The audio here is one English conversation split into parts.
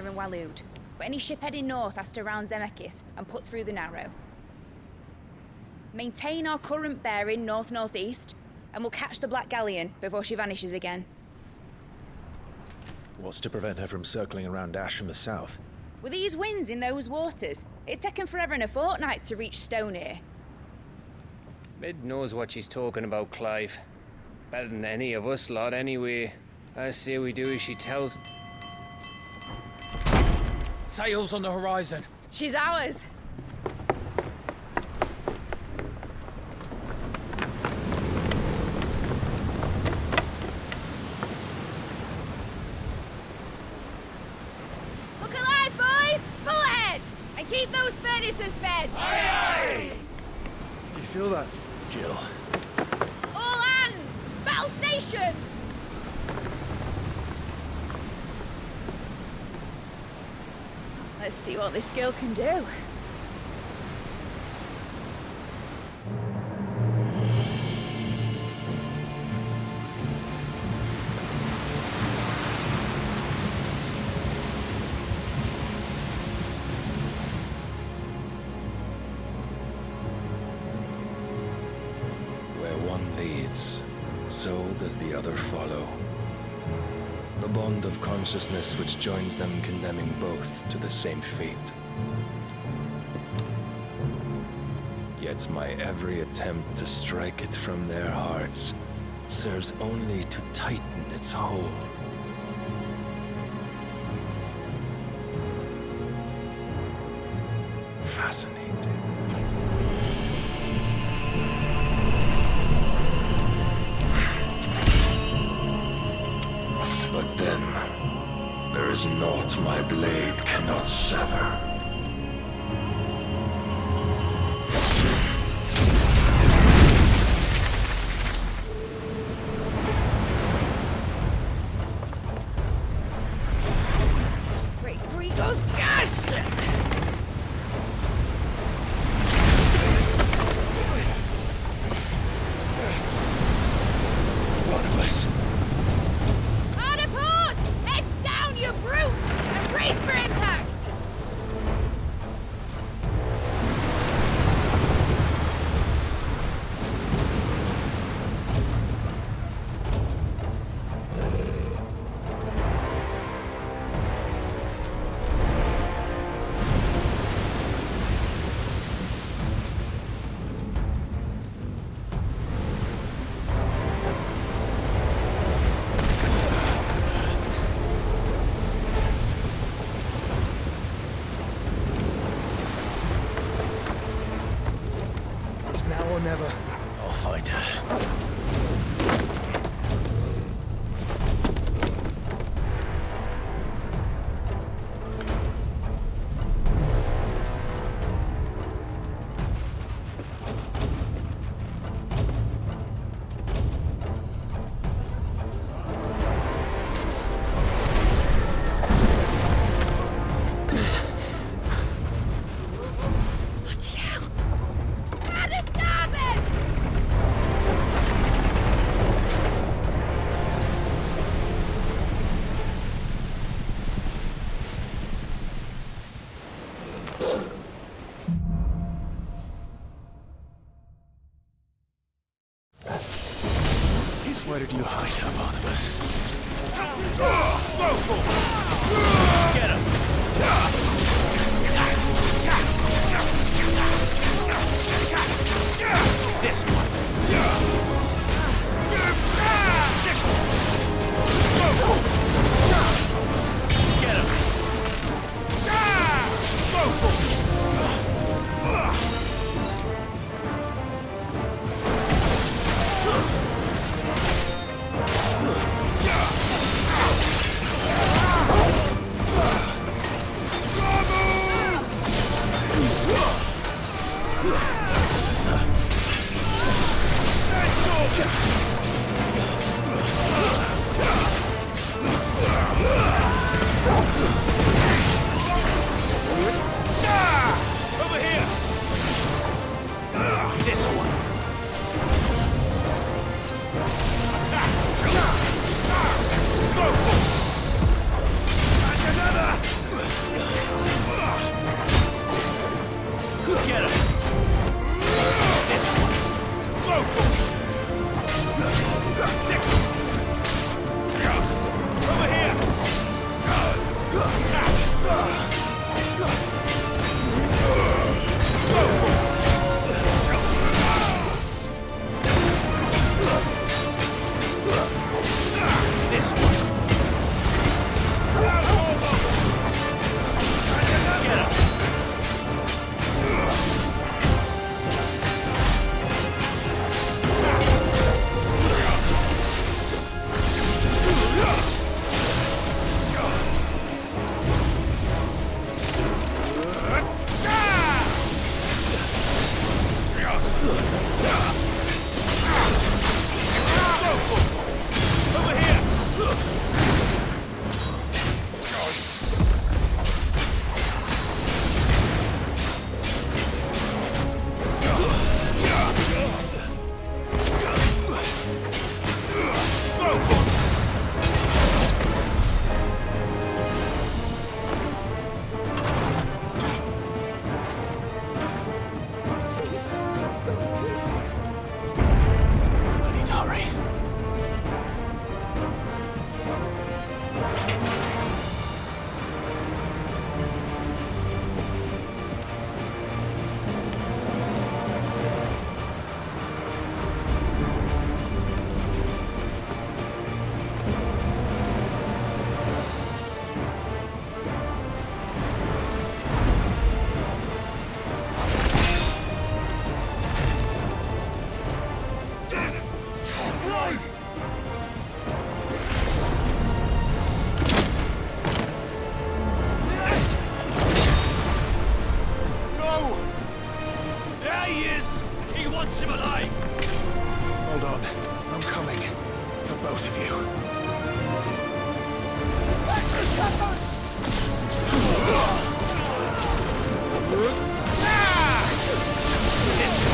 here in Waloed, but any ship heading north has to round Zemeckis and put through the Narrow. Maintain our current bearing north-northeast, and we'll catch the Black Galleon before she vanishes again. What's to prevent her from circling around Ash from the south? With these winds in those waters, it'd taken forever and a fortnight to reach Stonehenge. Mid knows what she's talking about, Clive. Better than any of us lot, anyway. I say we do as she tells. Sails on the horizon. She's ours. Look alive, boys! Full ahead! And keep those furnaces fed! Aye, aye! Do you feel that, Jill? All hands! Battle stations! Let's see what this girl can do. Where one leads, so does the other follow. The bond of consciousness which joins them condemning both to the same fate. Yet my every attempt to strike it from their hearts serves only to tighten its hold. Fascinating. But then, there is naught my blade cannot sever. Great Grigos gas! Barnabas. Hard apart! Heads down, you brutes! And brace for impact! It's now or never. I'll find her. Bloody hell! How to stop it! Where did you hide her, Barnabas? Get him! This one. Get him! Over here! This one. Attack! Go! And another! This one. Get him. Over here. I need to hurry. There he is. He wants him alive. Hold on. I'm coming. For both of you. Get him.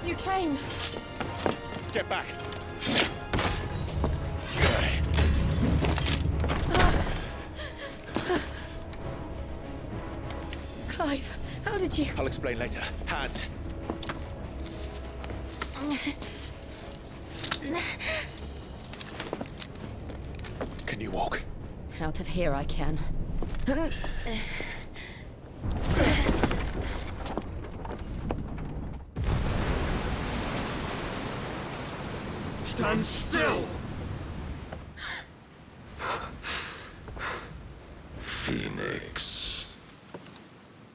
You came. Get back! Clive, how did you... I'll explain later. Hands! Can you walk? Out of here I can. Stand still! Phoenix.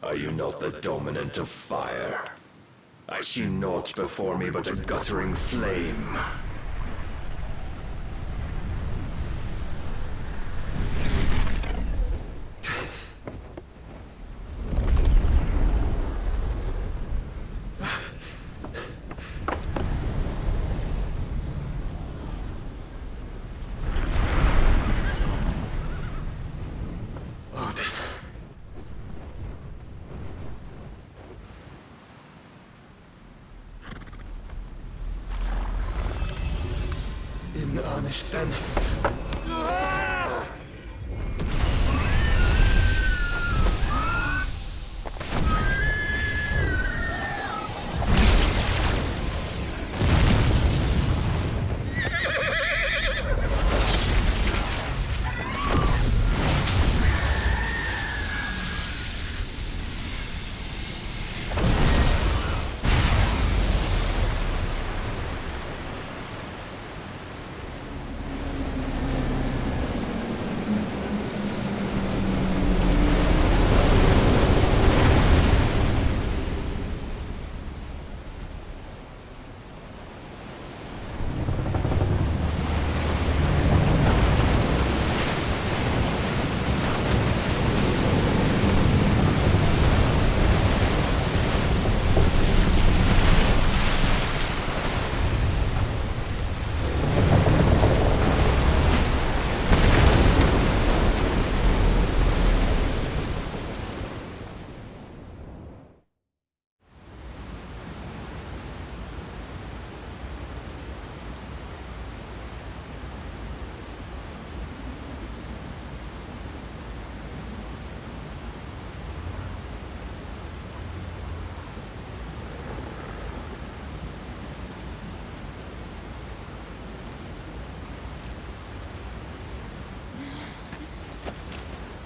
Are you not the dominant of fire? I see naught before me but a guttering flame. In earnest, then.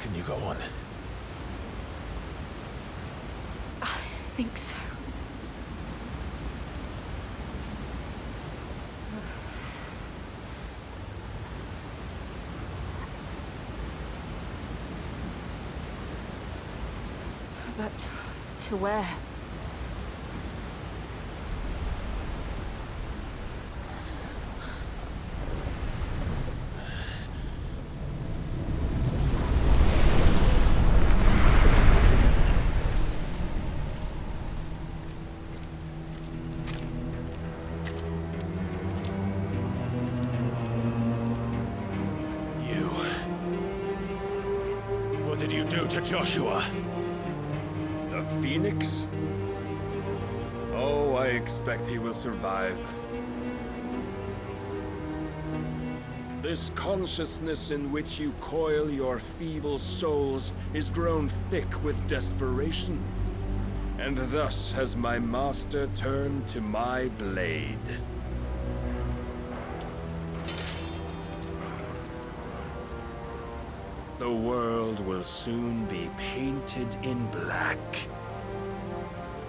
Can you go on? I think so. But to where? What did you do to Joshua? The Phoenix? Oh, I expect he will survive. This consciousness in which you coil your feeble souls is grown thick with desperation. And thus has my master turned to my blade. The world will soon be painted in black.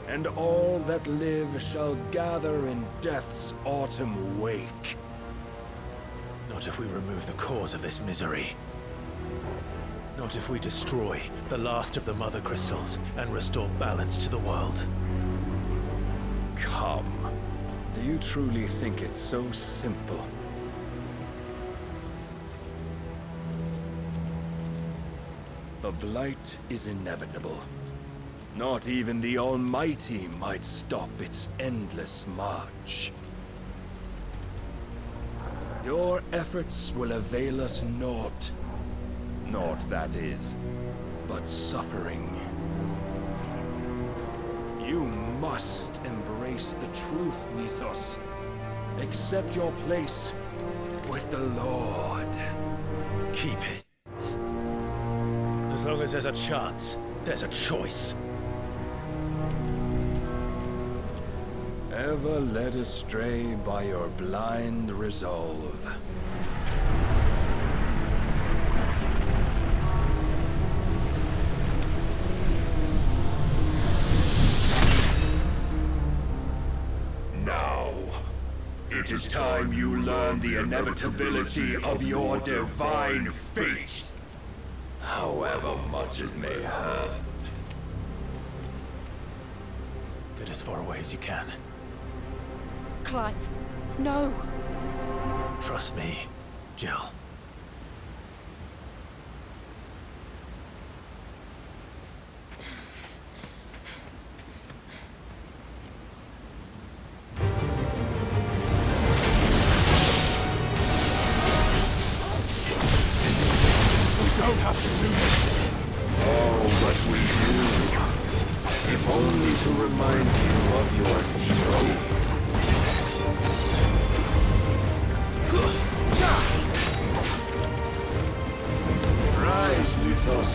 And all that live shall gather in death's autumn wake. Not if we remove the cause of this misery. Not if we destroy the last of the Mother Crystals and restore balance to the world. Come. Do you truly think it's so simple? The blight is inevitable. Not even the Almighty might stop its endless march. Your efforts will avail us naught. Naught, that is, but suffering. You must embrace the truth, Mythos. Accept your place with the Lord. Keep it. As long as there's a chance, there's a choice. Ever led astray by your blind resolve. Now, it is time you learn the inevitability of your divine fate. However much it may hurt. Get as far away as you can. Clive, no. Trust me, Jill. Don't have to do this. Oh, but we do. If only to remind you of your duty. Rise, Mythos.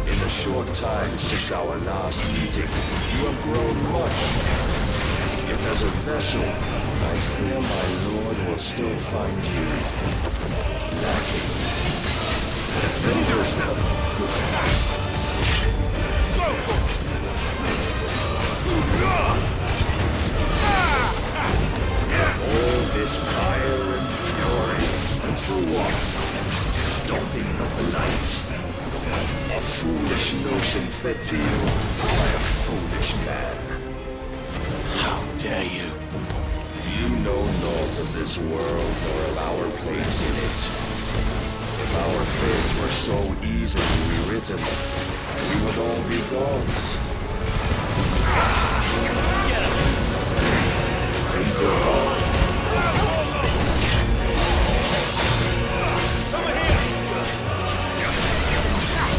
In the short time since our last meeting, you have grown much. Yet as a vessel, I fear my lord will still find you lacking. Defend yourself. All this fire and fury, and for what? Stopping the light. A foolish notion fed to you by a foolish man. How dare you? You know naught of this world nor of our place in it. If our fates were so easily rewritten, we would all be gods. Get him! Praise the Lord. Over here!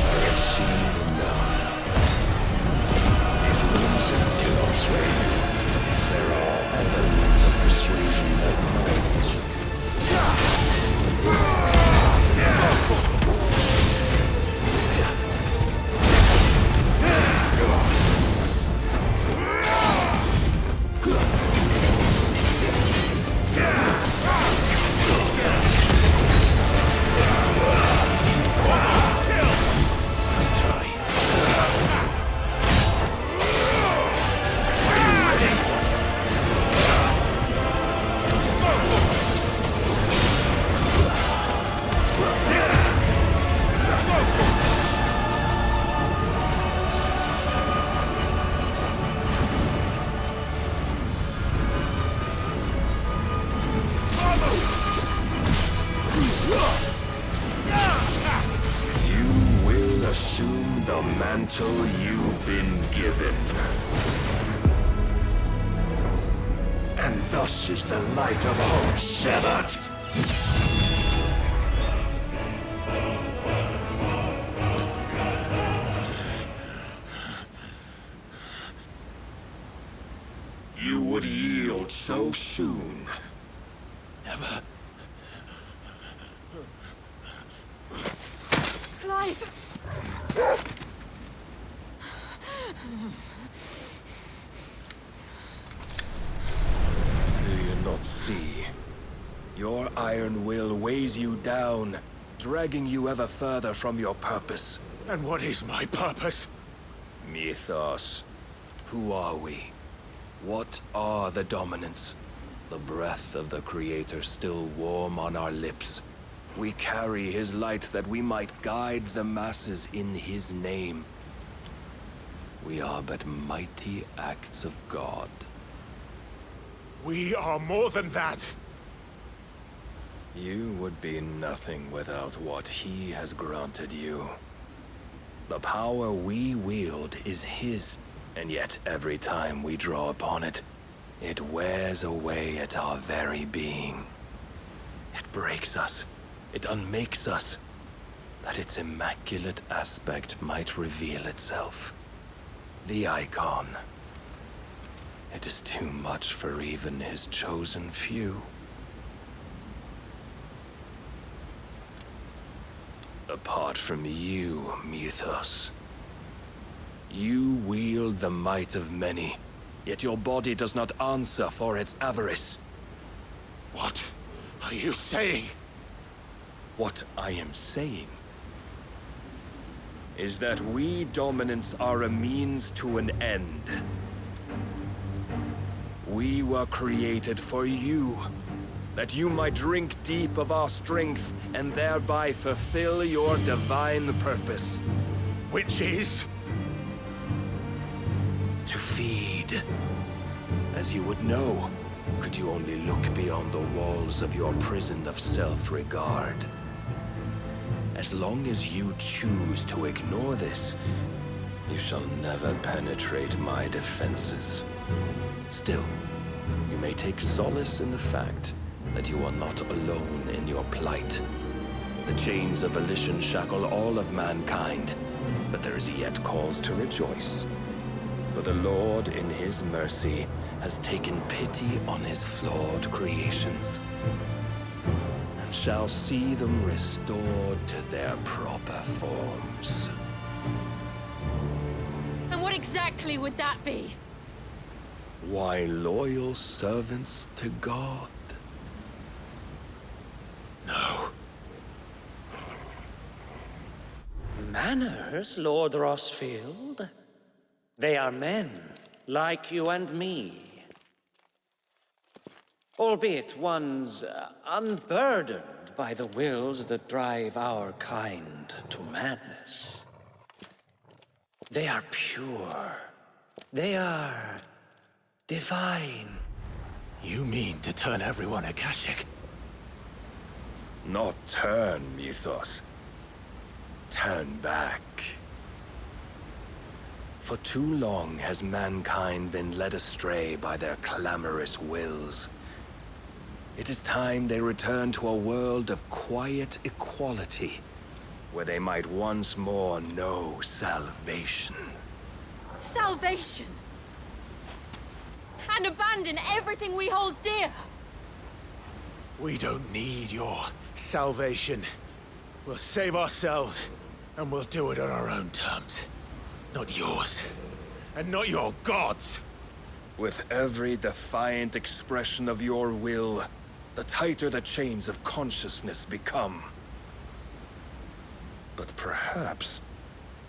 I have seen enough. If reason cannot sway you, there are elements of persuasion that might. Let's try. You will assume the mantle you've been given. And thus is the light of hope severed. You would yield so soon. Never. Clive! Do you not see? Your iron will weighs you down, dragging you ever further from your purpose. And what is my purpose? Mythos. Who are we? What are the dominants? The breath of the Creator still warm on our lips. We carry his light that we might guide the masses in his name. We are but mighty acts of God. We are more than that. You would be nothing without what he has granted you. The power we wield is his, and yet every time we draw upon it, it wears away at our very being. It breaks us. It unmakes us, that its immaculate aspect might reveal itself. The icon. It is too much for even his chosen few. Apart from you, Mythos. You wield the might of many, yet your body does not answer for its avarice. What are you saying? What I am saying is that we dominants are a means to an end. We were created for you, that you might drink deep of our strength and thereby fulfill your divine purpose. Which is? To feed. As you would know, could you only look beyond the walls of your prison of self-regard. As long as you choose to ignore this, you shall never penetrate my defenses. Still, you may take solace in the fact that you are not alone in your plight. The chains of volition shackle all of mankind, but there is yet cause to rejoice. For the Lord, in his mercy, has taken pity on his flawed creations, and shall see them restored to their proper forms. And what exactly would that be? Why, loyal servants to God. No. Manners, Lord Rossfield? They are men, like you and me. Albeit ones unburdened by the wills that drive our kind to madness. They are pure. They are divine. You mean to turn everyone Akashic? Not turn, Mythos. Turn back. For too long has mankind been led astray by their clamorous wills. It is time they return to a world of quiet equality, where they might once more know salvation. Salvation! And abandon everything we hold dear! We don't need your salvation. We'll save ourselves, and we'll do it on our own terms. Not yours, and not your gods! With every defiant expression of your will, the tighter the chains of consciousness become. But perhaps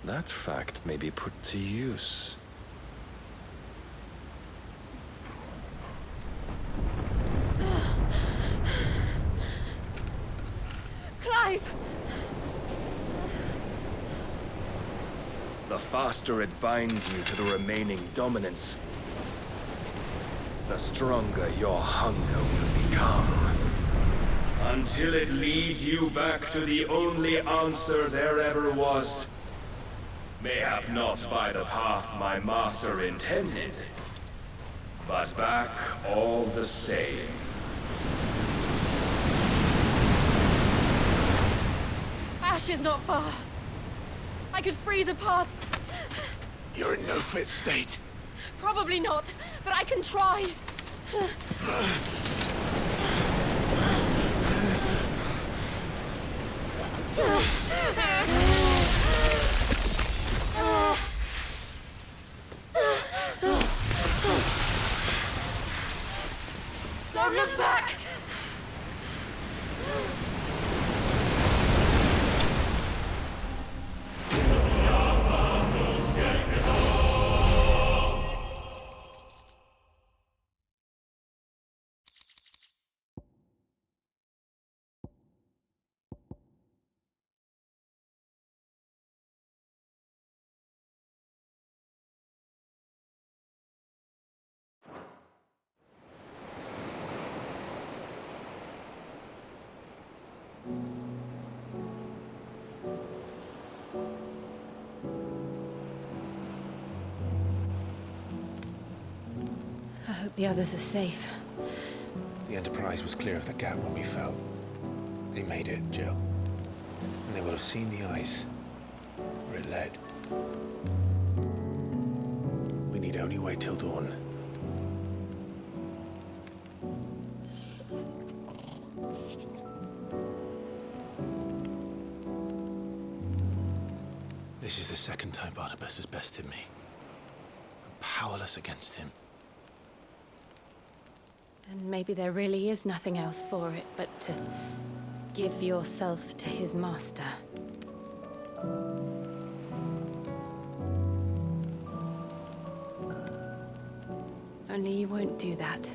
that fact may be put to use. Clive! The faster it binds you to the remaining dominance, the stronger your hunger will become. Until it leads you back to the only answer there ever was. Mayhap not by the path my master intended, but back all the same. Ash is not far. I could freeze a path. You're in no fit state. Probably not, but I can try. Don't look back! I hope the others are safe. The Enterprise was clear of the gap when we fell. They made it, Jill. And they will have seen the ice where it led. need only wait till dawn. This is the second time Barnabas has bested me. I'm powerless against him. And maybe there really is nothing else for it but to give yourself to his master. Only you won't do that.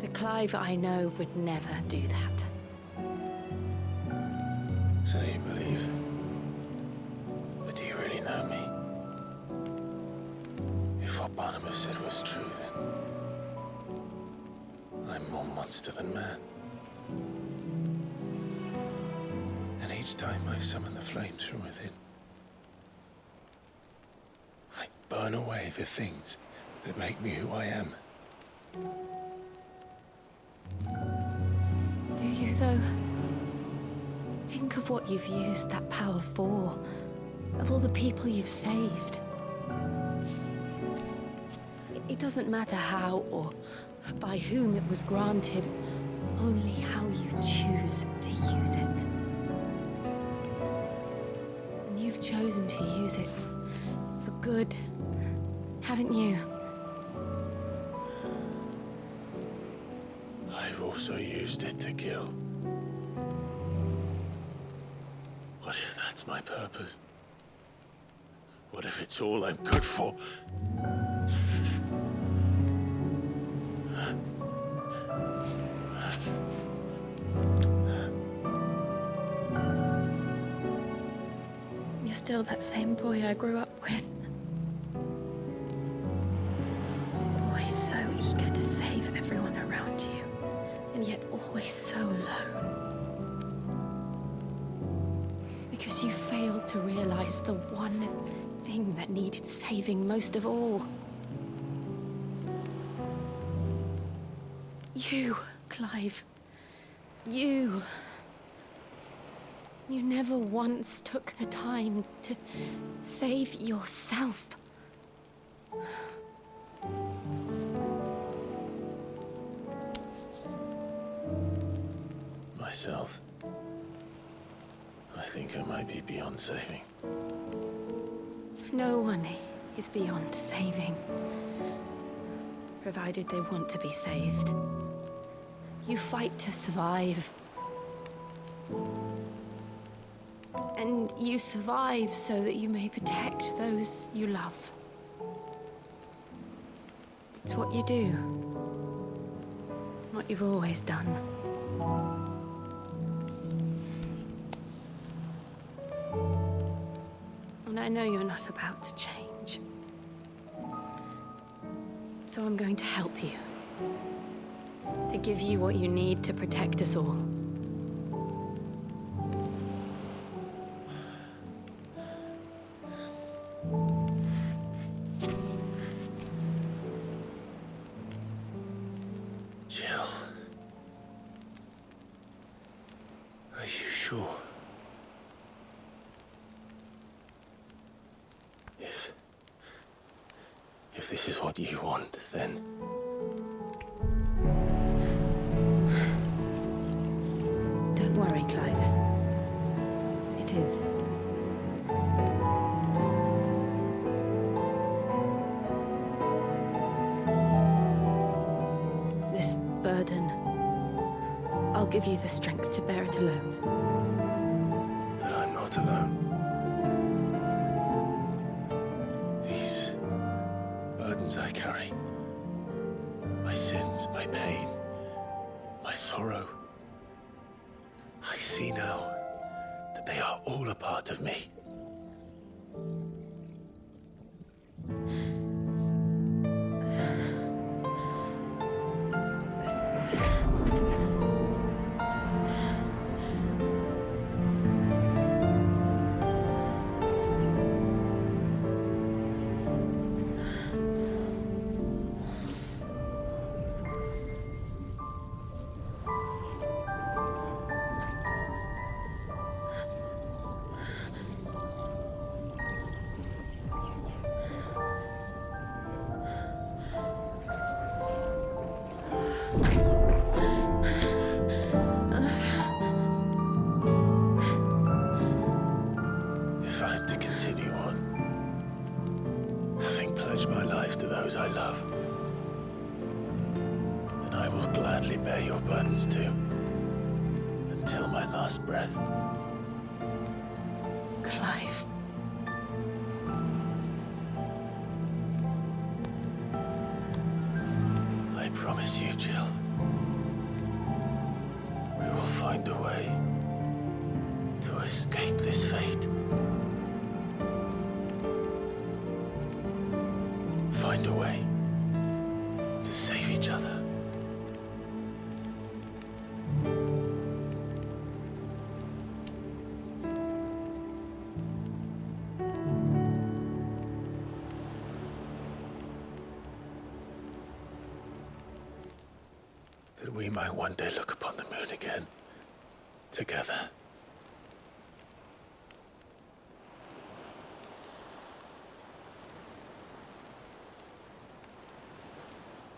The Clive I know would never do that. So you believe? But do you really know me? If what Barnabas said was true, then I'm more monster than man. And each time I summon the flames from within, I burn away the things that make me who I am. Do you, though? Think of what you've used that power for, of all the people you've saved. It doesn't matter how or by whom it was granted, only how you choose to use it. And you've chosen to use it for good, haven't you? I've also used it to kill. What if that's my purpose? What if it's all I'm good for? You're still that same boy I grew up with. Always so eager to save everyone around you, and yet always so alone. Because you failed to realize the one thing that needed saving most of all. You, Clive. You. You never once took the time to save yourself. Myself? I think I might be beyond saving. No one is beyond saving, provided they want to be saved. You fight to survive. And you survive so that you may protect those you love. It's what you do. What you've always done. And I know you're not about to change. So I'm going to help you. To give you what you need to protect us all. Jill. Are you sure? If this is what you want, then... Don't worry, Clive. It is. This burden, I'll give you the strength to bear it alone. But I'm not alone. These burdens I carry, my sins, my pain, my sorrow, I see now that they are all a part of me. I will gladly bear your burdens too, until my last breath. Clive. I promise you, Jill. We will find a way to escape this fate. Find a way to save each other. That we might one day look upon the moon again, together.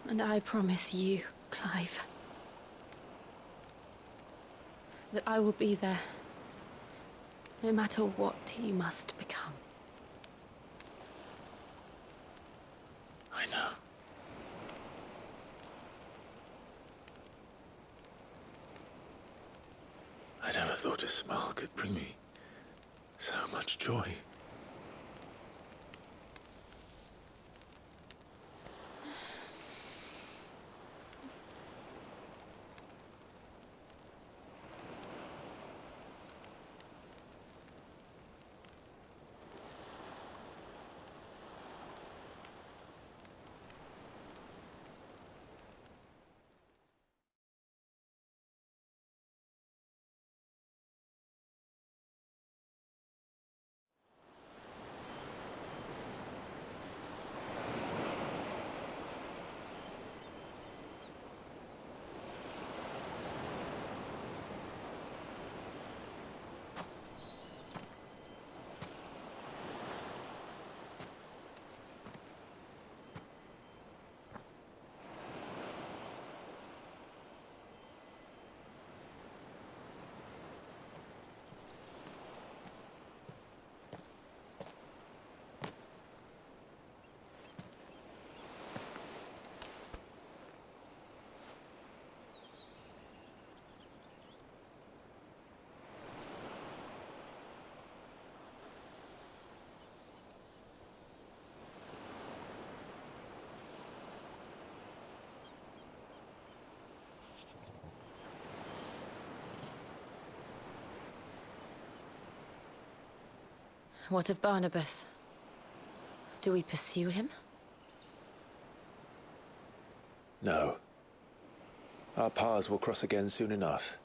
And I promise you, Clive, that I will be there, no matter what you must become. I know. I never thought a smile could bring me so much joy. What of Barnabas? Do we pursue him? No. Our paths will cross again soon enough.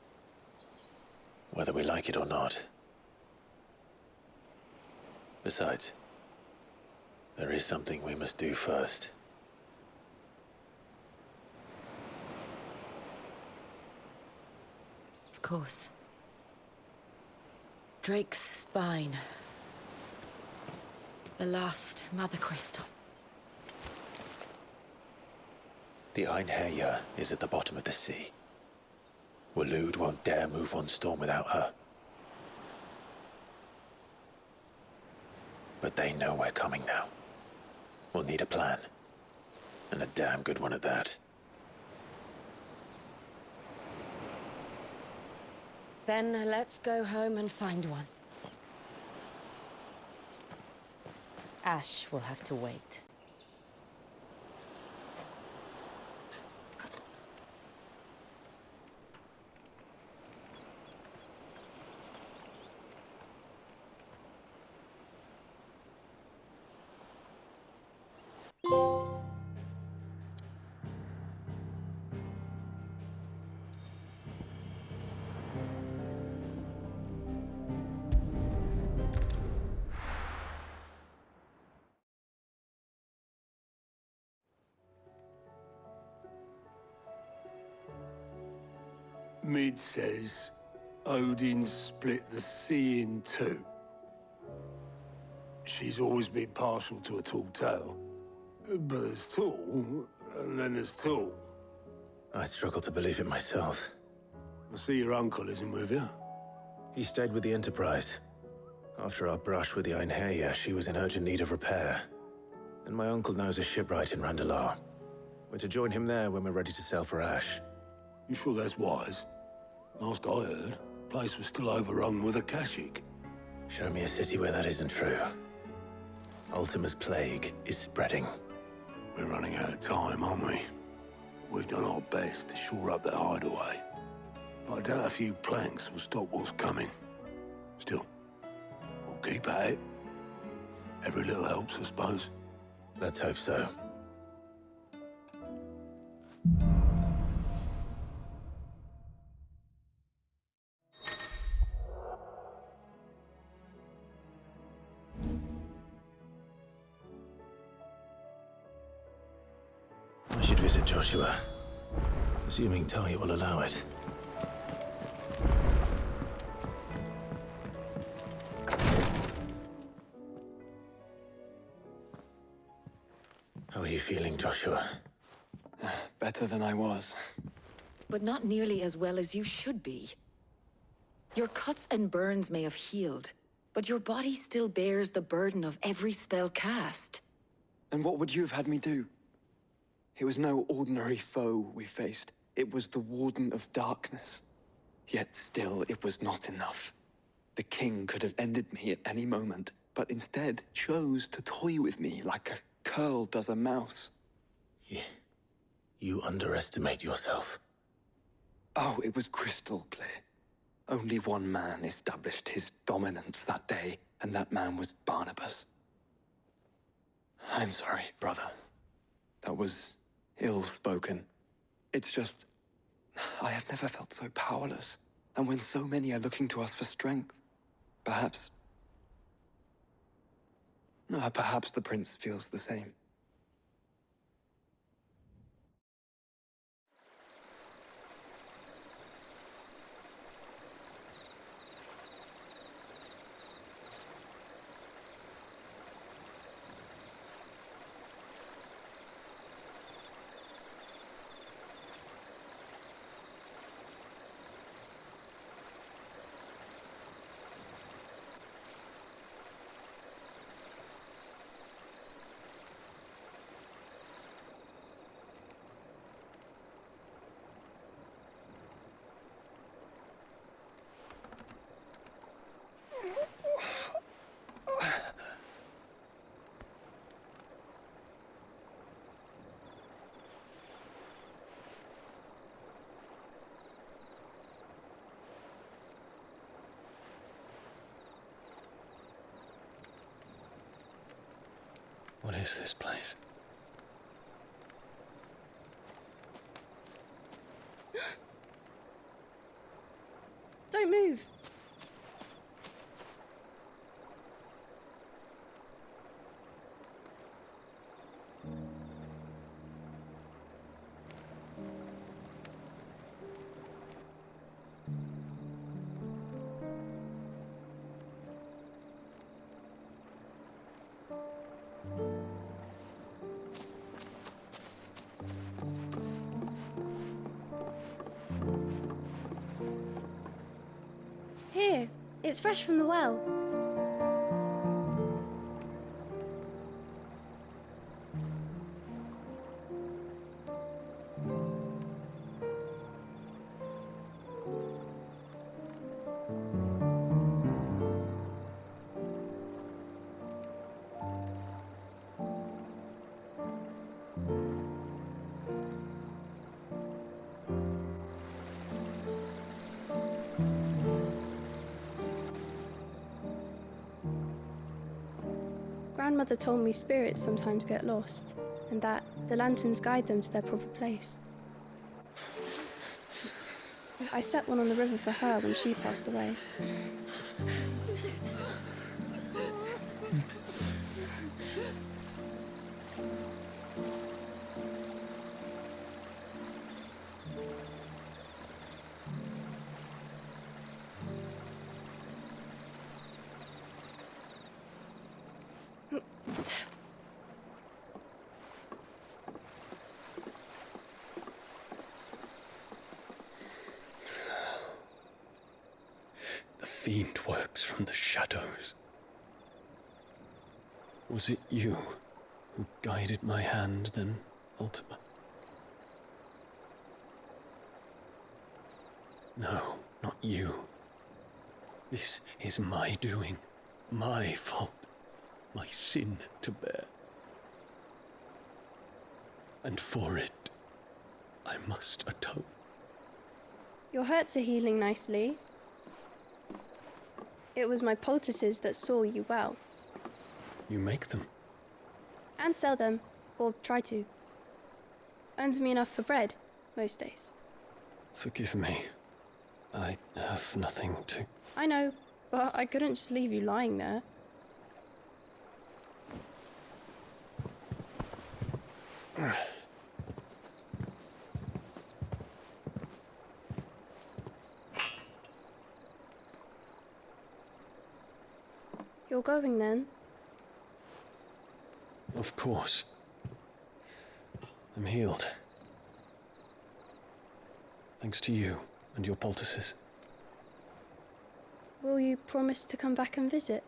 Whether we like it or not. Besides, there is something we must do first. Of course. Drake's spine. The last Mother Crystal. The Einherjar is at the bottom of the sea. Waloed won't dare move on Storm without her. But they know we're coming now. We'll need a plan. And a damn good one at that. Then let's go home and find one. Ash will have to wait. Mid says Odin split the sea in two. She's always been partial to a tall tale. But there's tall, and then there's tall. I struggle to believe it myself. I see your uncle isn't with you. He stayed with the Enterprise. After our brush with the Einherjar, she was in urgent need of repair. And my uncle knows a shipwright in Randalar. We're to join him there when we're ready to sail for Ash. You sure that's wise? Last I heard, the place was still overrun with Akashic. Show me a city where that isn't true. Ultima's plague is spreading. We're running out of time, aren't we? We've done our best to shore up that hideaway. But I doubt a few planks will stop what's coming. Still, we'll keep at it. Every little helps, I suppose. Let's hope so. I should visit Joshua, assuming Talia will allow it. How are you feeling, Joshua? Better than I was. But not nearly as well as you should be. Your cuts and burns may have healed, but your body still bears the burden of every spell cast. And what would you have had me do? It was no ordinary foe we faced. It was the Warden of Darkness. Yet still, it was not enough. The king could have ended me at any moment, but instead chose to toy with me like a curl does a mouse. You underestimate yourself. Oh, it was crystal clear. Only one man established his dominance that day, and that man was Barnabas. I'm sorry, brother. That was ill-spoken. It's just, I have never felt so powerless. And when so many are looking to us for strength, perhaps the prince feels the same. What is this place? Don't move. Here, it's fresh from the well. Grandmother told me spirits sometimes get lost, and that the lanterns guide them to their proper place. I set one on the river for her when she passed away. The fiend works from the shadows. Was it you who guided my hand then, Ultima? No, not you. This is my doing, my fault, my sin to bear. And for it, I must atone. Your hurts are healing nicely. It was my poultices that saw you well. You make them? And sell them, or try to. Earns me enough for bread, most days. Forgive me. I have nothing to... I know, but I couldn't just leave you lying there. You're going then? Of course. I'm healed. Thanks to you and your poultices. Will you promise to come back and visit?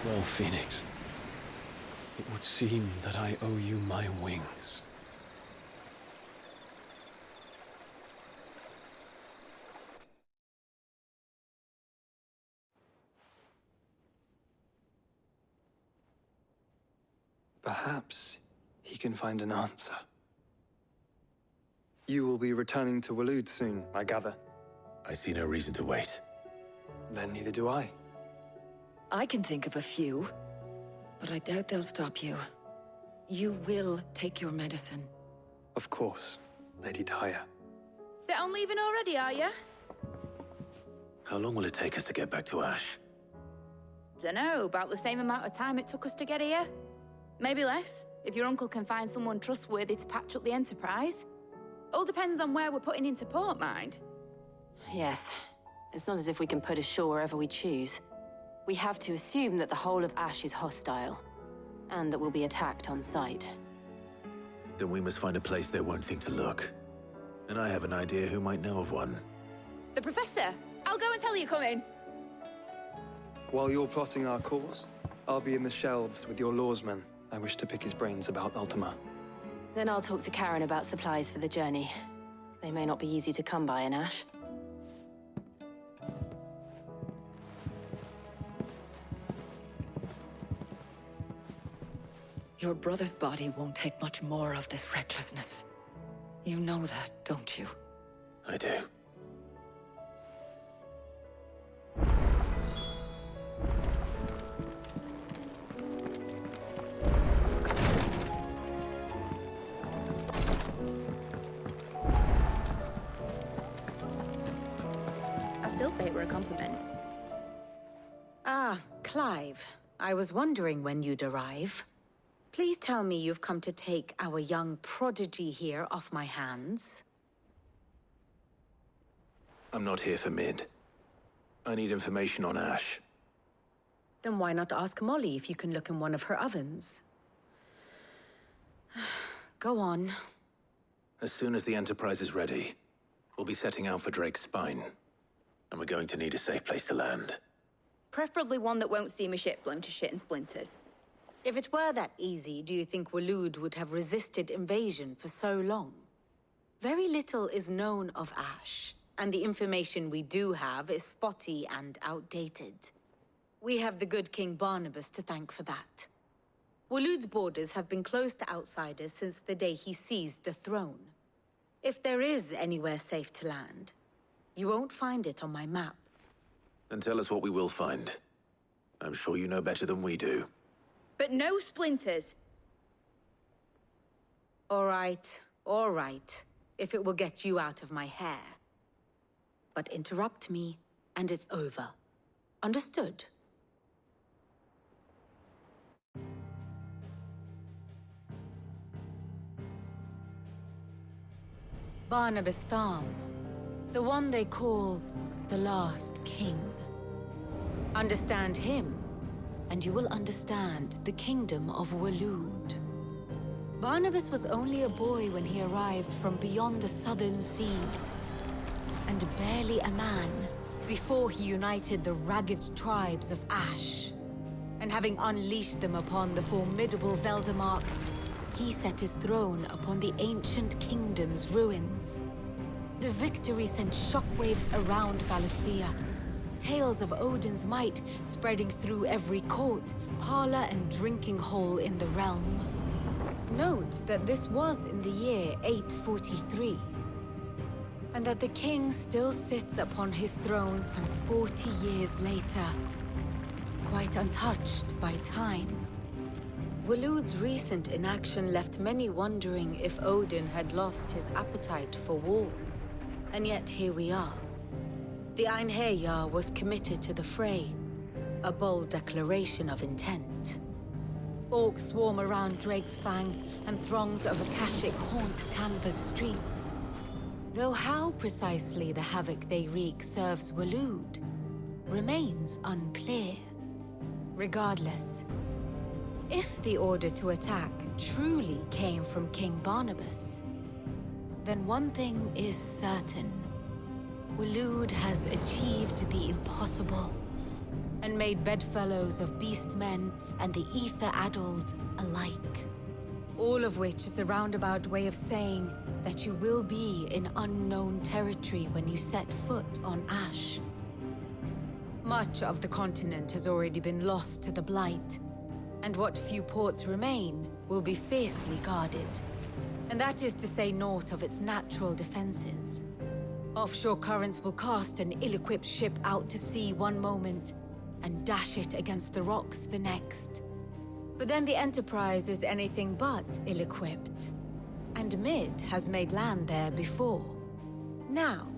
Well, Phoenix, it would seem that I owe you my wings. Perhaps he can find an answer. You will be returning to Waloed soon, I gather. I see no reason to wait. Then neither do I. I can think of a few, but I doubt they'll stop you. You will take your medicine. Of course, Lady Daya. Set on leaving already, are you? How long will it take us to get back to Ash? Dunno, about the same amount of time it took us to get here. Maybe less, if your uncle can find someone trustworthy to patch up the Enterprise. All depends on where we're putting into port, mind. Yes. It's not as if we can put ashore wherever we choose. We have to assume that the whole of Ash is hostile, and that we'll be attacked on sight. Then we must find a place they won't think to look. And I have an idea who might know of one. The Professor! I'll go and tell you come in. While you're plotting our course, I'll be in the shelves with your lawsman. I wish to pick his brains about Ultima. Then I'll talk to Karen about supplies for the journey. They may not be easy to come by in Ash. Your brother's body won't take much more of this recklessness. You know that, don't you? I do. I still say it were a compliment. Ah, Clive. I was wondering when you'd arrive. Please tell me you've come to take our young prodigy here off my hands. I'm not here for Mid. I need information on Ash. Then why not ask Molly if you can look in one of her ovens? Go on. As soon as the Enterprise is ready, we'll be setting out for Drake's Spine. And we're going to need a safe place to land. Preferably one that won't see my ship blown to shit and splinters. If it were that easy, do you think Waloed would have resisted invasion for so long? Very little is known of Ash, and the information we do have is spotty and outdated. We have the good King Barnabas to thank for that. Waloed's borders have been closed to outsiders since the day he seized the throne. If there is anywhere safe to land, you won't find it on my map. Then tell us what we will find. I'm sure you know better than we do. But no splinters. All right, if it will get you out of my hair. But interrupt me, and it's over. Understood? Barnabas Thumb. The one they call the last king. Understand him, and you will understand the kingdom of Waloed. Barnabas was only a boy when he arrived from beyond the southern seas, and barely a man before he united the ragged tribes of Ash. And having unleashed them upon the formidable Veldemark, he set his throne upon the ancient kingdom's ruins. The victory sent shockwaves around Valisthea, tales of Odin's might spreading through every court, parlor, and drinking hole in the realm. Note that this was in the year 843, and that the king still sits upon his throne some 40 years later, quite untouched by time. Waloed's recent inaction left many wondering if Odin had lost his appetite for war. And yet here we are. The Einherjar was committed to the fray, a bold declaration of intent. Orcs swarm around Drake's Fang, and throngs of Akashic haunt Canva's streets. Though how precisely the havoc they wreak serves Waloed remains unclear. Regardless, if the order to attack truly came from King Barnabas, then one thing is certain. Waloed has achieved the impossible, and made bedfellows of beastmen and the ether-addled alike. All of which is a roundabout way of saying that you will be in unknown territory when you set foot on Ash. Much of the continent has already been lost to the Blight, and what few ports remain will be fiercely guarded. And that is to say naught of its natural defenses. Offshore currents will cast an ill-equipped ship out to sea one moment, and dash it against the rocks the next. But then the Enterprise is anything but ill-equipped, and Mid has made land there before. Now,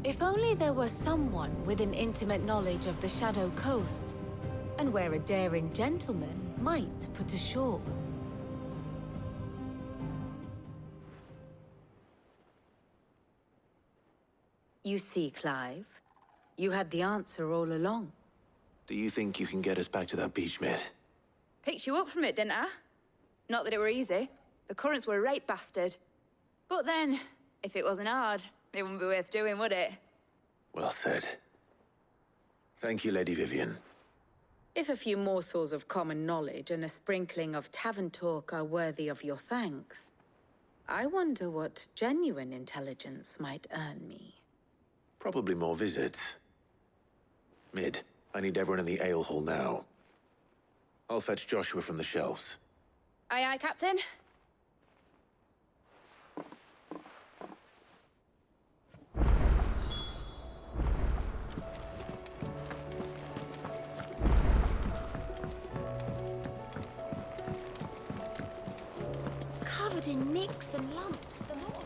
if only there were someone with an intimate knowledge of the Shadow Coast, and where a daring gentleman might put ashore. You see, Clive, you had the answer all along. Do you think you can get us back to that beach, Mid? Picked you up from it, didn't I? Not that it were easy. The currents were a right bastard. But then, if it wasn't hard, it wouldn't be worth doing, would it? Well said. Thank you, Lady Vivian. If a few morsels of common knowledge and a sprinkling of tavern talk are worthy of your thanks, I wonder what genuine intelligence might earn me. Probably more visits. Mid, I need everyone in the ale hall now. I'll fetch Joshua from the shelves. Aye, aye, Captain. Covered in nicks and lumps, the lot.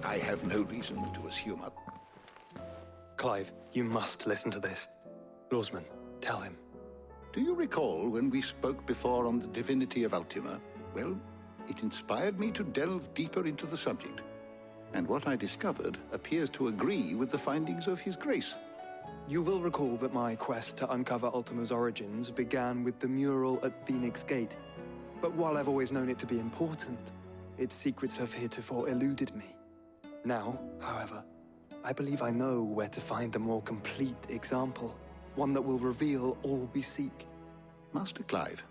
I have no reason to assume it. Clive, you must listen to this. Lawsman, tell him. Do you recall when we spoke before on the divinity of Ultima? Well, it inspired me to delve deeper into the subject. And what I discovered appears to agree with the findings of His Grace. You will recall that my quest to uncover Ultima's origins began with the mural at Phoenix Gate. But while I've always known it to be important, its secrets have heretofore eluded me. Now, however, I believe I know where to find the more complete example. One that will reveal all we seek. Master Clive,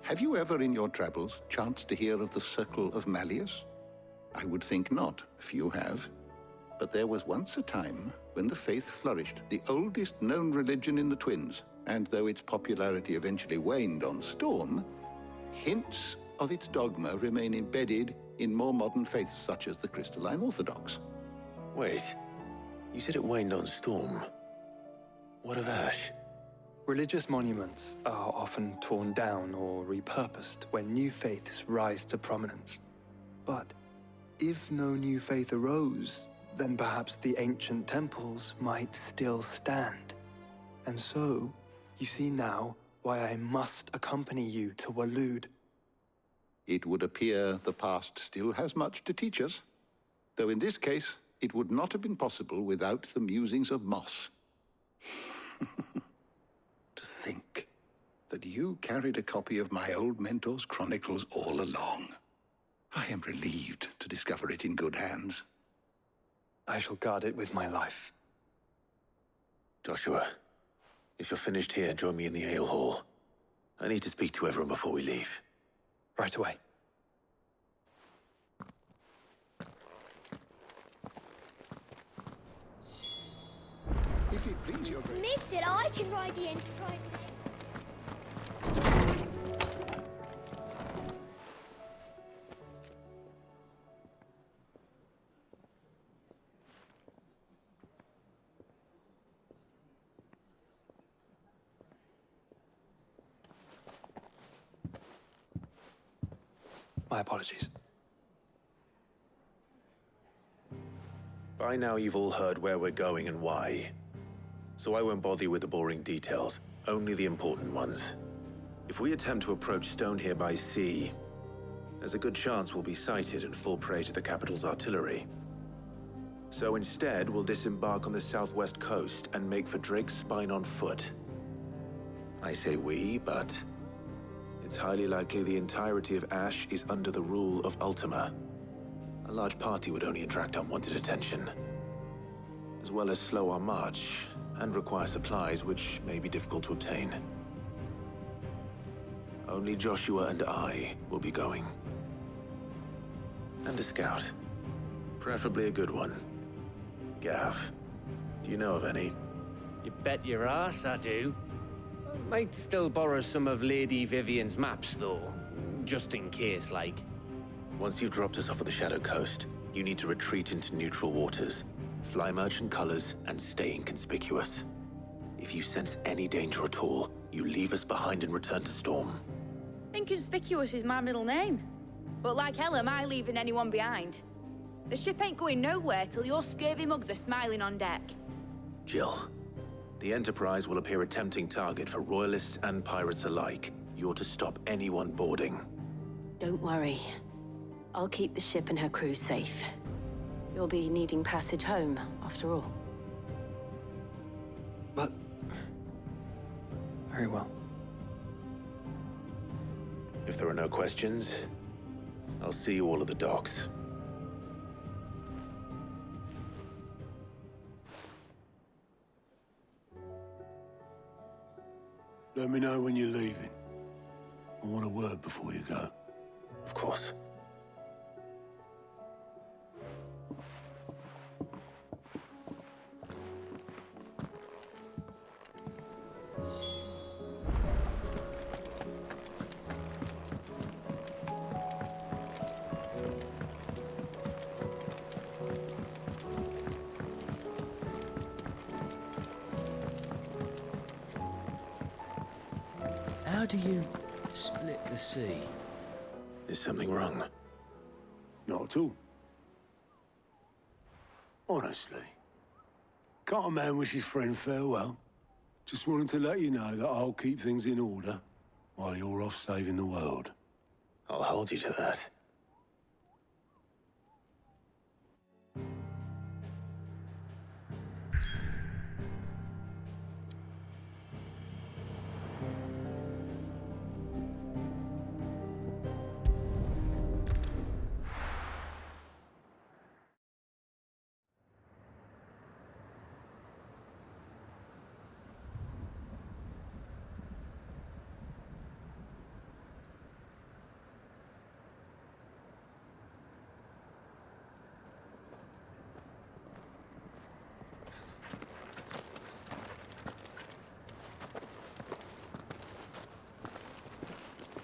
have you ever in your travels chanced to hear of the Circle of Malleus? I would think not, few have. But there was once a time when the faith flourished, the oldest known religion in the Twins, and though its popularity eventually waned on Storm, hints of its dogma remain embedded in more modern faiths such as the Crystalline Orthodox. Wait, you said it waned on Storm. What of Ash? Religious monuments are often torn down or repurposed when new faiths rise to prominence. But if no new faith arose, then perhaps the ancient temples might still stand. And so, you see now why I must accompany you to Waloed. It would appear the past still has much to teach us, though in this case, it would not have been possible without the musings of Moss. To think that you carried a copy of my old mentor's chronicles all along. I am relieved to discover it in good hands. I shall guard it with my life. Joshua, if you're finished here, join me in the ale hall. I need to speak to everyone before we leave. Right away. If it please your grace. Mid said I could ride the Enterprise. My apologies. By now you've all heard where we're going and why. So I won't bother you with the boring details, only the important ones. If we attempt to approach Stone here by sea, there's a good chance we'll be sighted and fall prey to the capital's artillery. So instead, we'll disembark on the southwest coast and make for Drake's Spine on foot. I say we, but it's highly likely the entirety of Ash is under the rule of Ultima. A large party would only attract unwanted attention, as well as slow our march and require supplies which may be difficult to obtain. Only Joshua and I will be going. And a scout. Preferably a good one. Gav, do you know of any? You bet your ass I do. I might still borrow some of Lady Vivian's maps, though. Just in case, like. Once you've dropped us off at the Shadow Coast, you need to retreat into neutral waters, fly merchant colors, and stay inconspicuous. If you sense any danger at all, you leave us behind and return to Storm. Inconspicuous is my middle name. But like hell am I leaving anyone behind. The ship ain't going nowhere till your scurvy mugs are smiling on deck. Jill, the Enterprise will appear a tempting target for royalists and pirates alike. You're to stop anyone boarding. Don't worry. I'll keep the ship and her crew safe. You'll be needing passage home, after all. But... very well. If there are no questions, I'll see you all at the docks. Let me know when you're leaving. I want a word before you go. Of course. How do you split the sea? Is something wrong? Not at all. Honestly. Can't a man wish his friend farewell? Just wanted to let you know that I'll keep things in order while you're off saving the world. I'll hold you to that.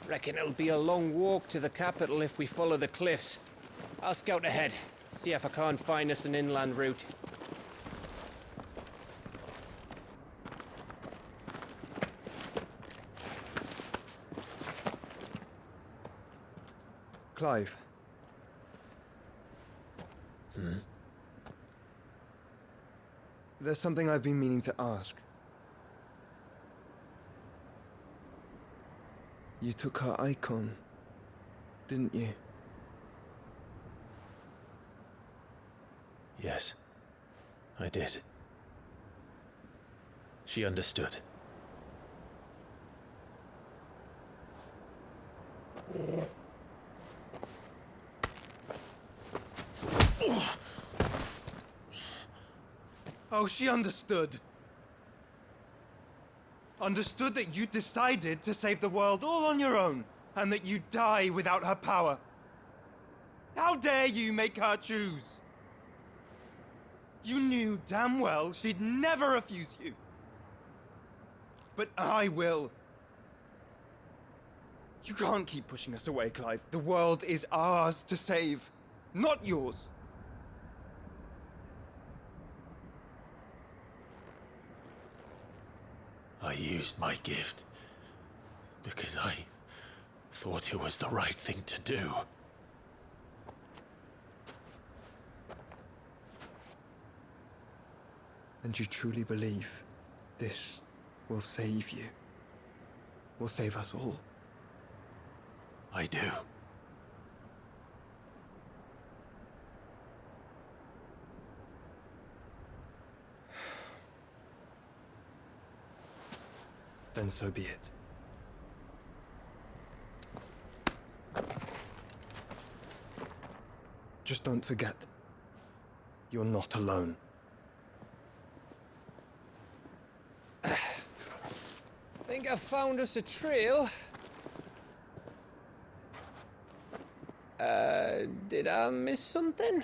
Reckon it'll be a long walk to the capital if we follow the cliffs. I'll scout ahead, see if I can't find us an inland route. Clive. There's something I've been meaning to ask. You took her icon, didn't you? Yes, I did. She understood. Oh, she understood. Understood that you decided to save the world all on your own, and that you'd die without her power. How dare you make her choose? You knew damn well she'd never refuse you. But I will. You can't keep pushing us away, Clive. The world is ours to save, not yours. I used my gift because I thought it was the right thing to do. And you truly believe this will save you? Will save us all? I do. Then so be it. Just don't forget, you're not alone. Think I found us a trail. Did I miss something?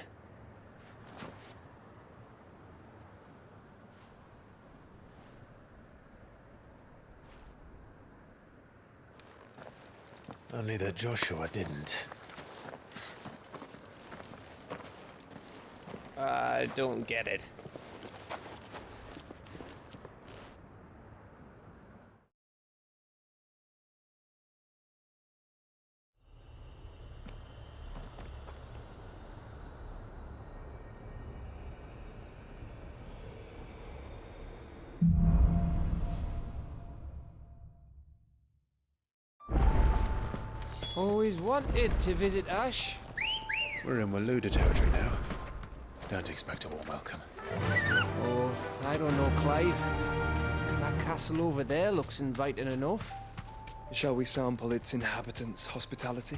Only that Joshua didn't. I don't get it. Always wanted to visit Ash. We're in Waluda territory now. Don't expect a warm welcome. Oh, I don't know, Clive. That castle over there looks inviting enough. Shall we sample its inhabitants' hospitality?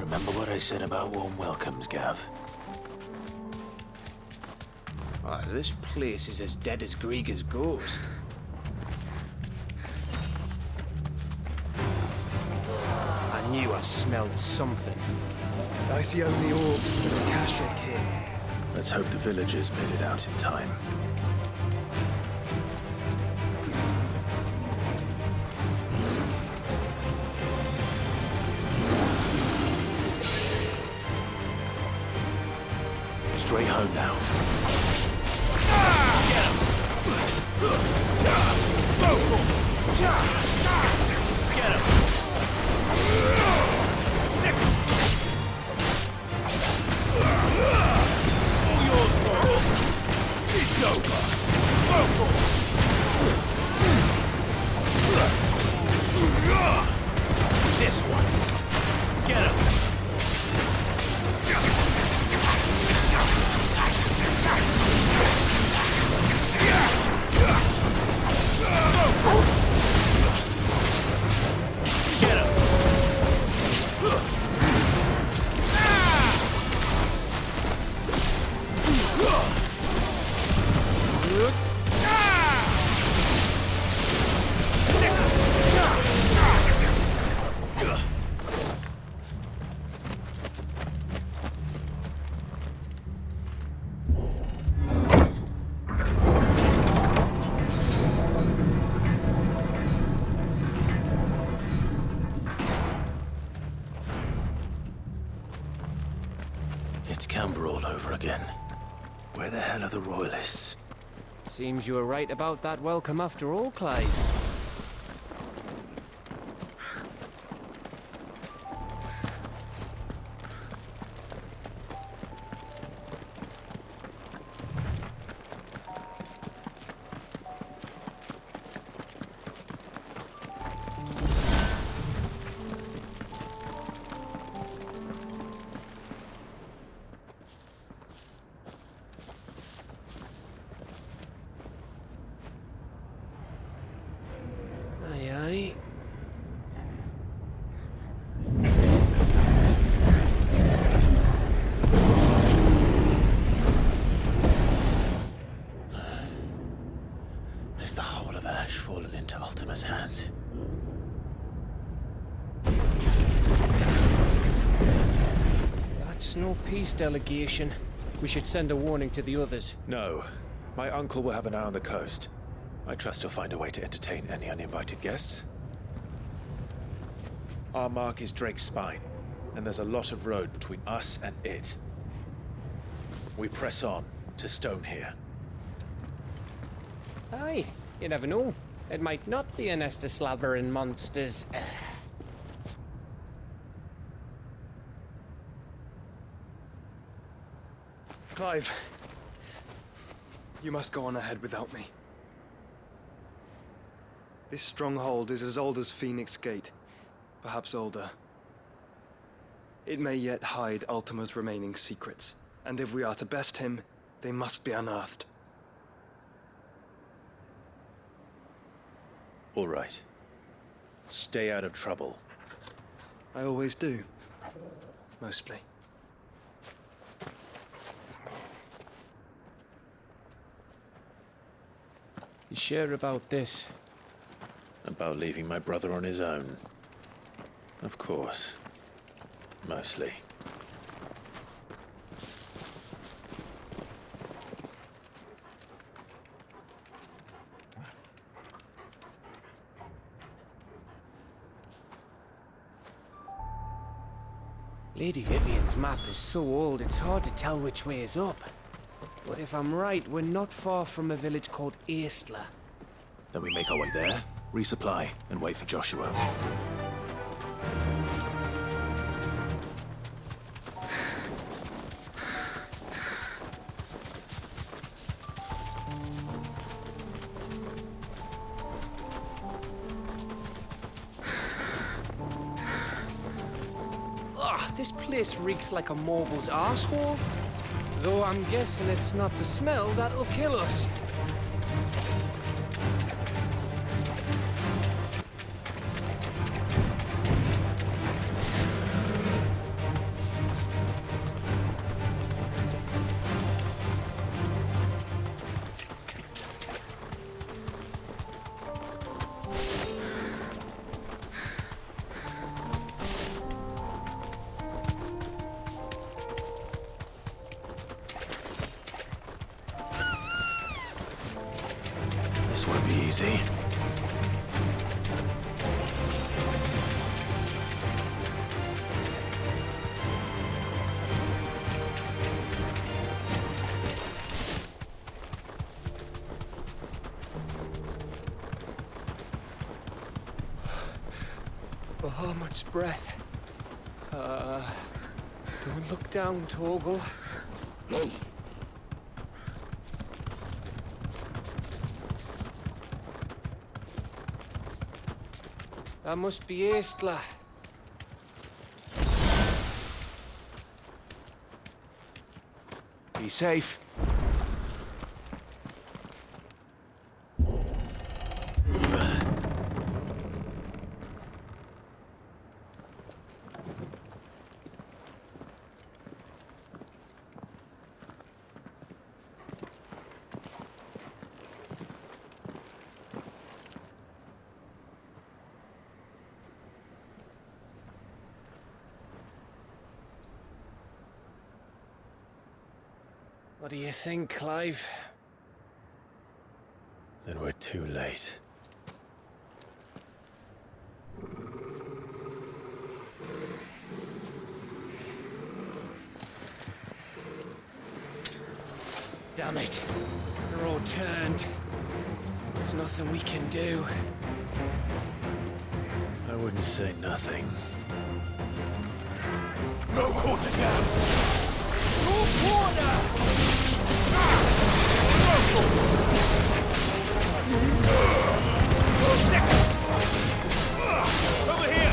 Remember what I said about warm welcomes, Gav? Oh, this place is as dead as Grieger's ghost. I knew I smelled something. I see only orcs and Akashic here. Let's hope the villagers made it out in time. Straight home now. Get him! All yours, Torvald. It's over. This one. Get him! It's Camber all over again. Where the hell are the Royalists? Seems you were right about that welcome after all, Clive. There's no peace delegation. We should send a warning to the others. No. My uncle will have an eye on the coast. I trust he'll find a way to entertain any uninvited guests. Our mark is Drake's Spine, and there's a lot of road between us and it. We press on to Stone here. Aye, you never know. It might not be a nest of slavering monsters. Clive, you must go on ahead without me. This stronghold is as old as Phoenix Gate, perhaps older. It may yet hide Ultima's remaining secrets, and if we are to best him, they must be unearthed. All right. Stay out of trouble. I always do. Mostly. You sure about this? About leaving my brother on his own? Of course. Mostly. Lady Vivian's map is so old, it's hard to tell which way is up. But if I'm right, we're not far from a village called Eastla. Then we make our way there, resupply, and wait for Joshua. This place reeks like a Morble's arsehole. Though I'm guessing it's not the smell that'll kill us. This won't be easy. Bahamut's breath. Don't look down, Torgal. That must be Eastla. Be safe. What do you think, Clive? Then we're too late. Damn it. They're all turned. There's nothing we can do. I wouldn't say nothing. No quarter gap! No over here!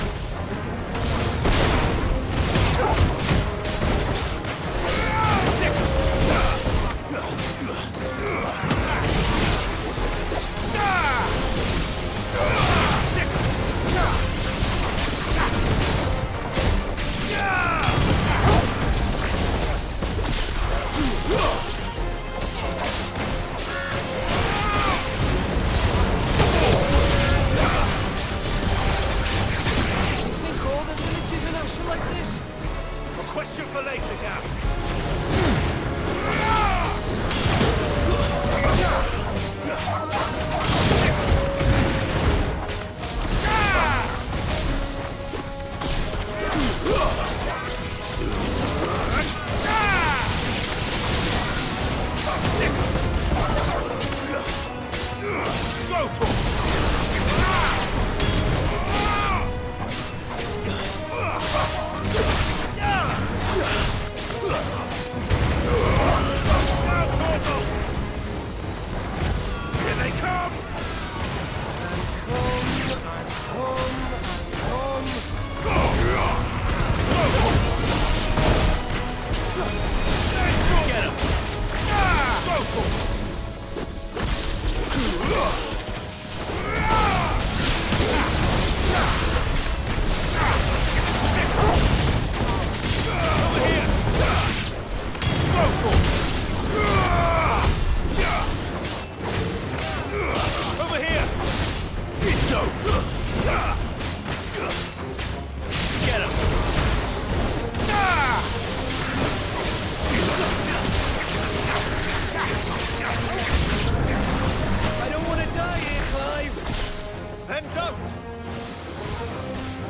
Then don't!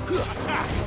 Attack!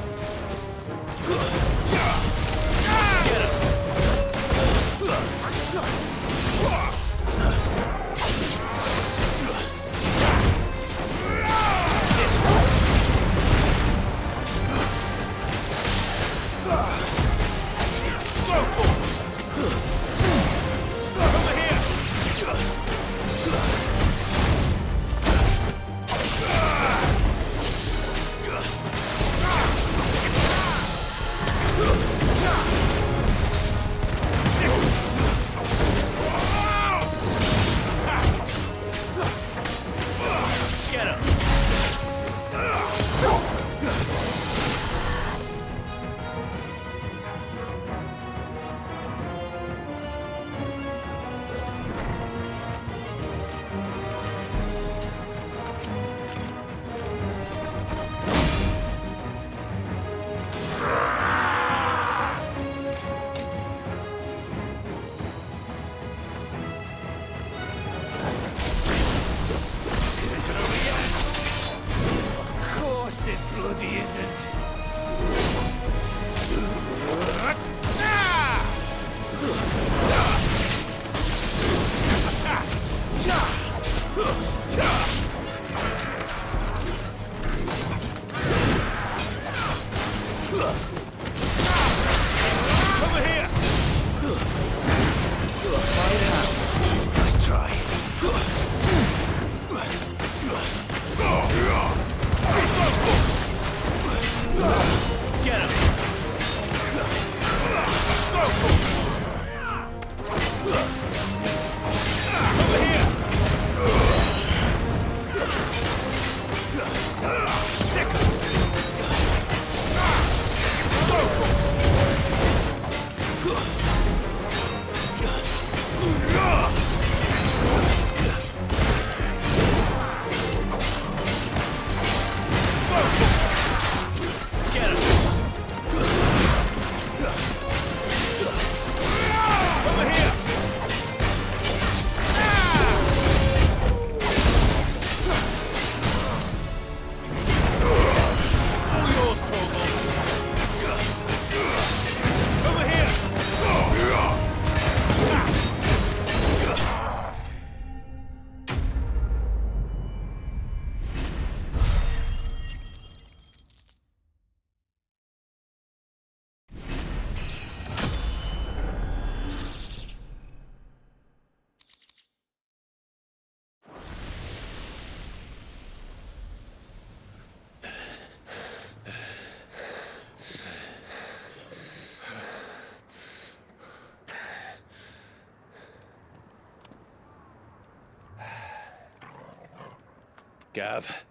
Gav.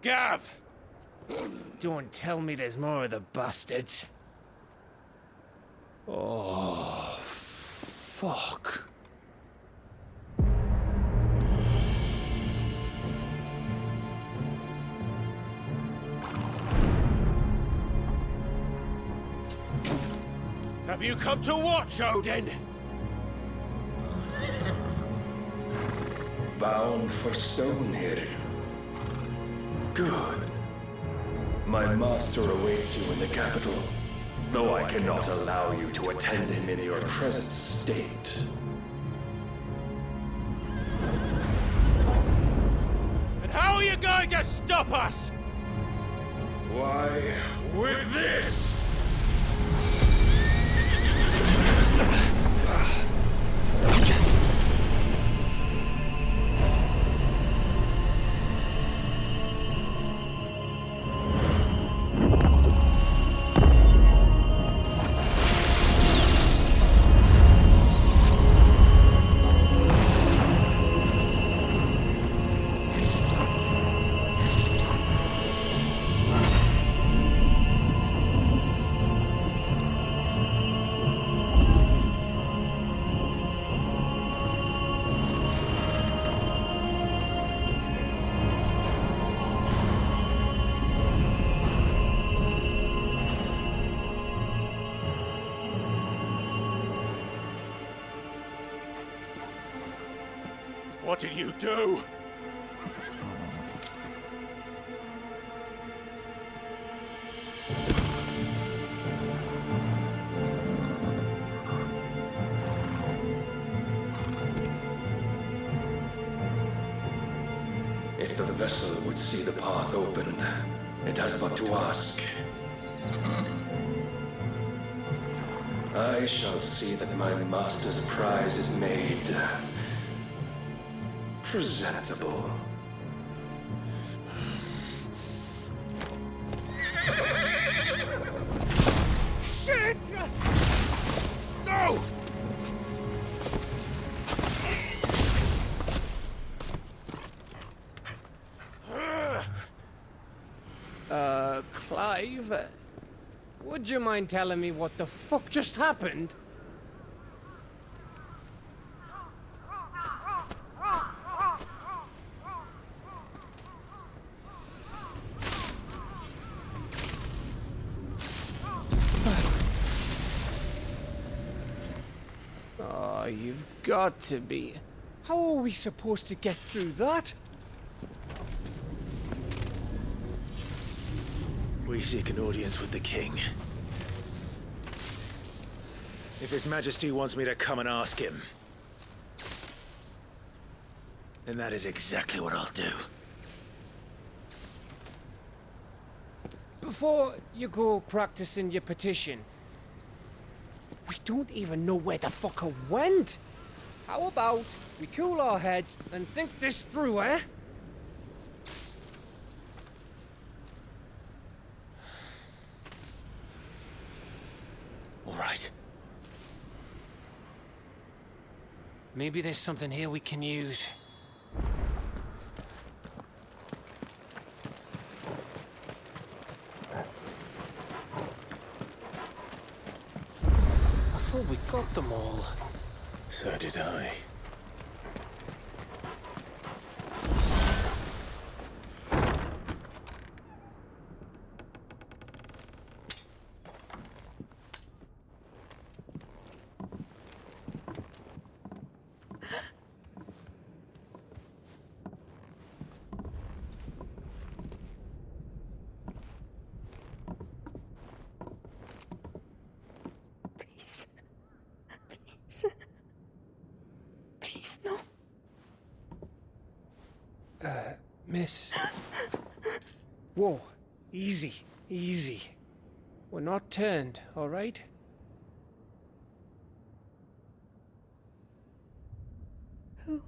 Gav! Don't tell me there's more of the bastards. Oh, fuck. Have you come to watch, Odin? Bound for Stonehill. Good. My master awaits you in the capital, though I cannot allow you to attend him in your present state. And how are you going to stop us? Why, with this! What did you do? the vessel would see the path opened, it has but to ask. I shall see that my master's prize is made presentable. Shit! No! Clive, would you mind telling me what the fuck just happened? Oh, you've got to be. How are we supposed to get through that? We seek an audience with the king. If His Majesty wants me to come and ask him, then that is exactly what I'll do. Before you go practicing your petition, we don't even know where the fucker went. How about we cool our heads and think this through, eh? All right. Maybe there's something here we can use. I thought we got them all. So did I. Please, no. Miss. Whoa, easy, easy. We're not turned, all right? Who?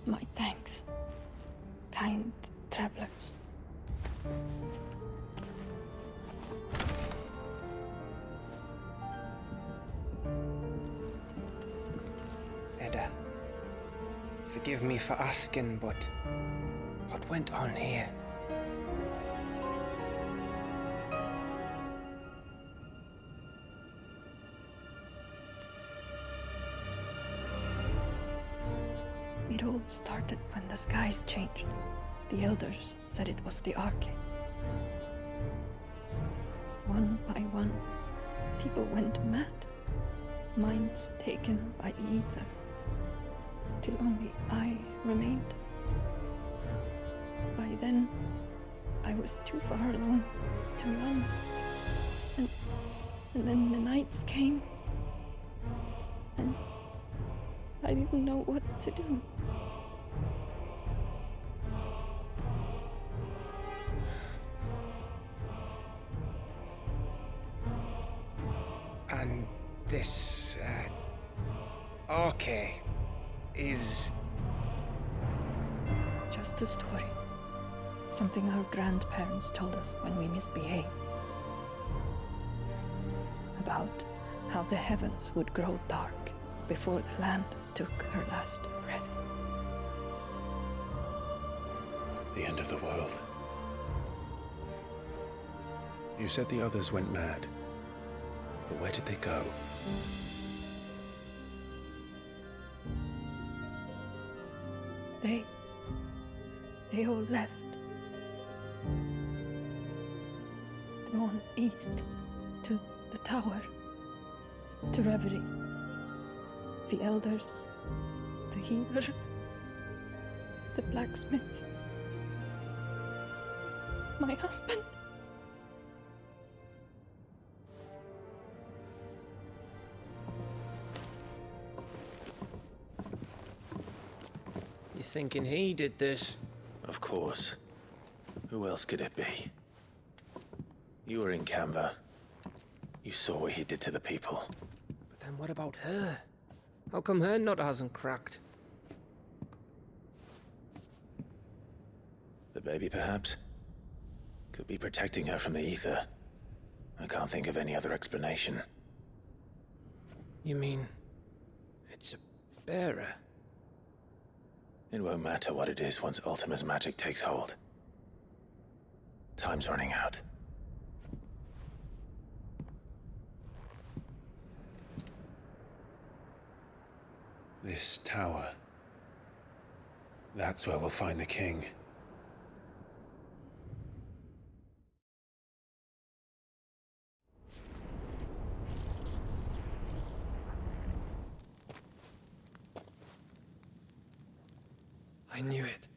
My thanks, kind travelers. Edda, forgive me for asking, but what went on here? It all started when the skies changed. The elders said it was the Arcade. One by one, people went mad. Minds taken by the ether. Till only I remained. By then, I was too far along to run. And then the nights came. And I didn't know what to do. And this, Arcade is... Just a story. Something our grandparents told us when we misbehaved. About how the heavens would grow dark before the land took her last breath. The end of the world. You said the others went mad. But where did they go? They all left. Drawn east to the tower. to reverie. The elders, the healer, the blacksmith, my husband. You thinking he did this? Of course. Who else could it be? You were in Canva. You saw what he did to the people. But then what about her? How come her nut hasn't cracked? The baby, perhaps? Could be protecting her from the ether. I can't think of any other explanation. You mean... it's a bearer? It won't matter what it is once Ultima's magic takes hold. Time's running out. This tower. That's where we'll find the king. I knew it.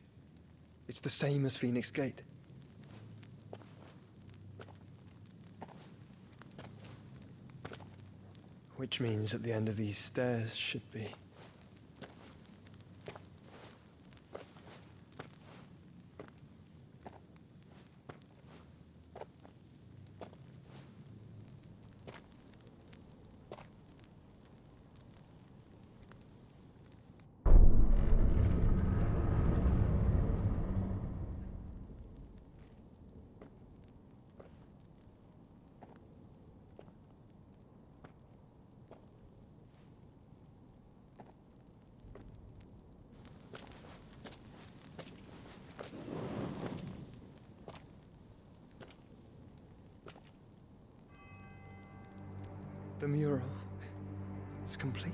It's the same as Phoenix Gate. Which means at the end of these stairs should be... The mural is complete.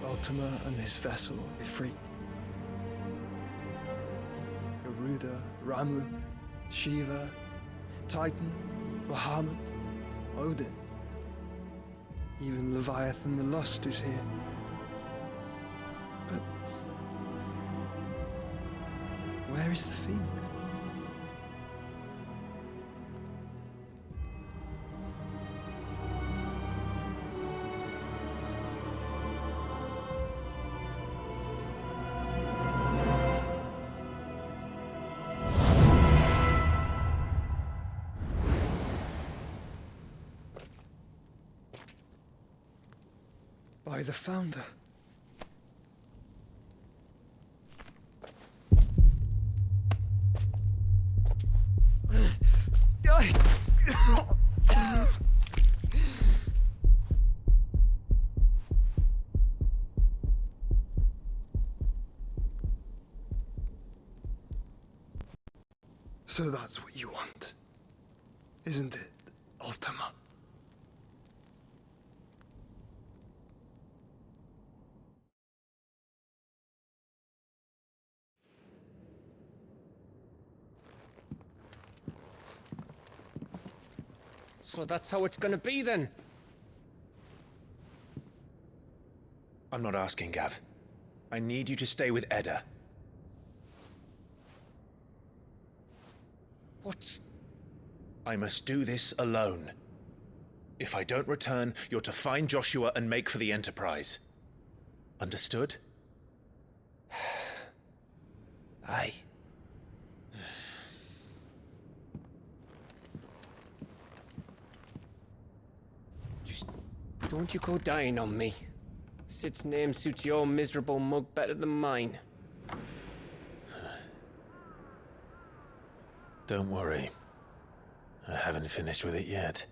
Ultima and his vessel, Ifrit. Garuda, Ramu, Shiva, Titan, Bahamut, Odin. Even Leviathan the Lost is here. But where is the Phoenix? By the Founder. So that's what you want, isn't it, Ultima? So that's how it's gonna be then? I'm not asking, Gav. I need you to stay with Edda. What? I must do this alone. If I don't return, you're to find Joshua and make for the Enterprise. Understood? Aye. Just don't you go dying on me. Sid's name suits your miserable mug better than mine. Don't worry. I haven't finished with it yet.